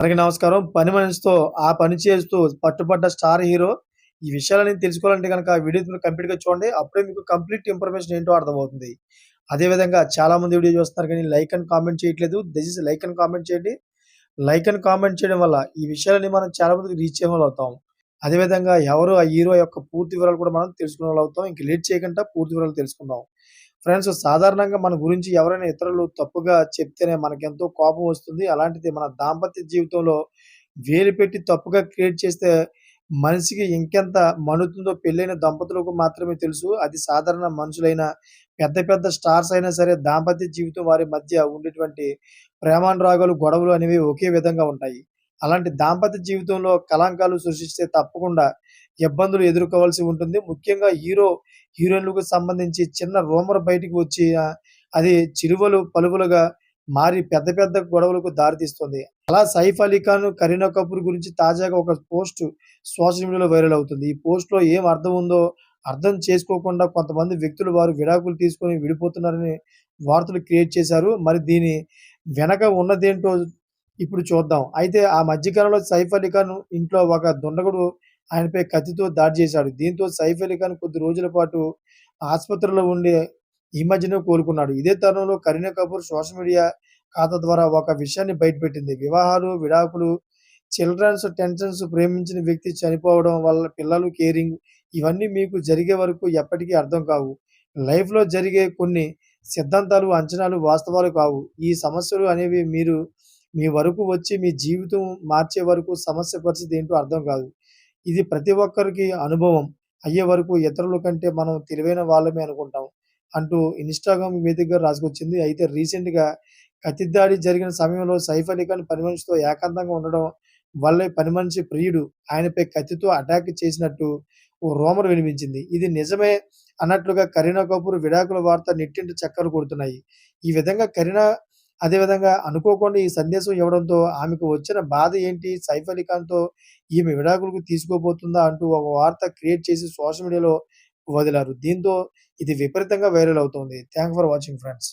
అందరికీ నమస్కారం. పని మనిషితో ఆ పని చేస్తూ పట్టుబడ్డ స్టార్ హీరో ఈ విషయాలన్నీ తెలుసుకోవాలంటే గనక వీడియో కంప్లీట్‌గా చూడండి. అప్పుడే మీకు కంప్లీట్ ఇన్ఫర్మేషన్ ఏంటో అర్థమవుతుంది. అదే విధంగా చాలామంది వీడియో చూస్తున్నారు కానీ లైక్ అండ్ కామెంట్ చేయట్లేదు. దయచేసి లైక్ అండ్ కామెంట్ చేయండి. లైక్ అండ్ కామెంట్ చేయడం వల్ల ఈ విషయాలన్నీ మనం చాలా మందికి రీచ్ అయ్యేవాళ్ళవుతాం. అదే విధంగా ఎవరు ఆ హీరో యొక్క పూర్తి వివరాలు కూడా మనం తెలుసుకునేవాళ్ళవుతాం. ఇంక లేట్ చేయకుండా పూర్తి వివరాలు తెలుసుకుందాం. ఫ్రెండ్స్, సాధారణంగా మన గురించి ఎవరైనా ఇతరులు తప్పుగా చెప్తేనే మనకెంతో కోపం వస్తుంది. అలాంటిది మన దాంపత్య జీవితంలో వేలు పెట్టి తప్పుగా క్రియేట్ చేస్తే మనిషికి ఇంకెంత మండుతుందో పెళ్ళైన దంపతులకు మాత్రమే తెలుసు. అది సాధారణ మనుషులైనా, పెద్ద పెద్ద స్టార్స్ అయినా సరే దాంపత్య జీవితం వారి మధ్య ఉండేటువంటి ప్రేమానురాగాలు, గొడవలు అనేవి ఒకే విధంగా ఉంటాయి. అలాంటి దాంపత్య జీవితంలో కళంకాలు సృష్టిస్తే తప్పకుండా ఇబ్బందులు ఎదుర్కోవాల్సి ఉంటుంది. ముఖ్యంగా హీరోయిన్‌లకు సంబంధించి చిన్న రూమర్ బయటికి వచ్చి అది చిలువలు పలుకులుగా మారి పెద్ద పెద్ద గొడవలకు దారితీస్తుంది. అలా సైఫ్ అలీ ఖాన్, కరీనా కపూర్ గురించి తాజాగా ఒక పోస్ట్ సోషల్ మీడియాలో వైరల్ అవుతుంది. ఈ పోస్ట్‌లో ఏం అర్థం ఉందో అర్థం చేసుకోకుండా కొంతమంది వ్యక్తులు వారు విడాకులు తీసుకొని విడిపోతున్నారని వార్తలు క్రియేట్ చేశారు. మరి దీని వెనక ఉన్నదేంటో ఇప్పుడు చూద్దాం. అయితే ఆ మధ్య కాలంలో సైఫ్ అలీ ఖాన్ ఇంట్లో ఒక దుండగుడు ఆయనపై కత్తితో దాడి చేశాడు. దీంతో సైఫ్ అలీ ఖాన్ కొద్ది రోజుల పాటు ఆసుపత్రిలో ఉండి ఈ మధ్యనే కోలుకున్నాడు. ఇదే తరుణంలో కరీనా కపూర్ సోషల్ మీడియా ఖాతా ద్వారా ఒక విషయాన్ని బయటపెట్టింది. వివాహాలు, విడాకులు, చిల్డ్రన్స్ టెన్షన్స్, ప్రేమించిన వ్యక్తి చనిపోవడం వల్ల పిల్లలు కేరింగ్ ఇవన్నీ మీకు జరిగే వరకు ఎప్పటికీ అర్థం కావు. లైఫ్‌లో జరిగే కొన్ని సిద్ధాంతాలు, అంచనాలు వాస్తవాలు కావు. ఈ సమస్యలు అనేవి మీరు మీ వరకు వచ్చి మీ జీవితం మార్చే వరకు సమస్య పరిస్థితి ఏంటో అర్థం కాదు. ఇది ప్రతి ఒక్కరికి అనుభవం అయ్యే వరకు ఇతరుల కంటే మనం తెలివైన వాళ్ళమే అనుకుంటాం అంటూ ఇన్‌స్టాగ్రామ్ వేదికగా రాసుకొచ్చింది. అయితే రీసెంట్‌గా కత్తి దాడి జరిగిన సమయంలో సైఫ్ అలీ ఖాన్ పని మనిషితో ఏకాంతంగా ఉండడం వల్లే పని మనిషి ప్రియుడు ఆయనపై కత్తితో అటాక్ చేసినట్టు ఓ రూమర్ వినిపించింది. ఇది నిజమే అన్నట్లుగా కరీనా కపూర్ విడాకుల వార్త నెట్టింట చక్కర్లు కొడుతున్నాయి. ఈ విధంగా కరీనా అదేవిధంగా అనుకోకుండా ఈ సందేశం ఇవ్వడంతో ఆమెకు వచ్చిన బాధ ఏంటి? సైఫ్ అలీ ఖాన్‌తో ఈమె విడాకులకు తీసుకోబోతుందా అంటూ ఒక వార్త క్రియేట్ చేసి సోషల్ మీడియాలో వదిలారు. దీంతో ఇది విపరీతంగా వైరల్ అవుతోంది. Thanks for watching friends.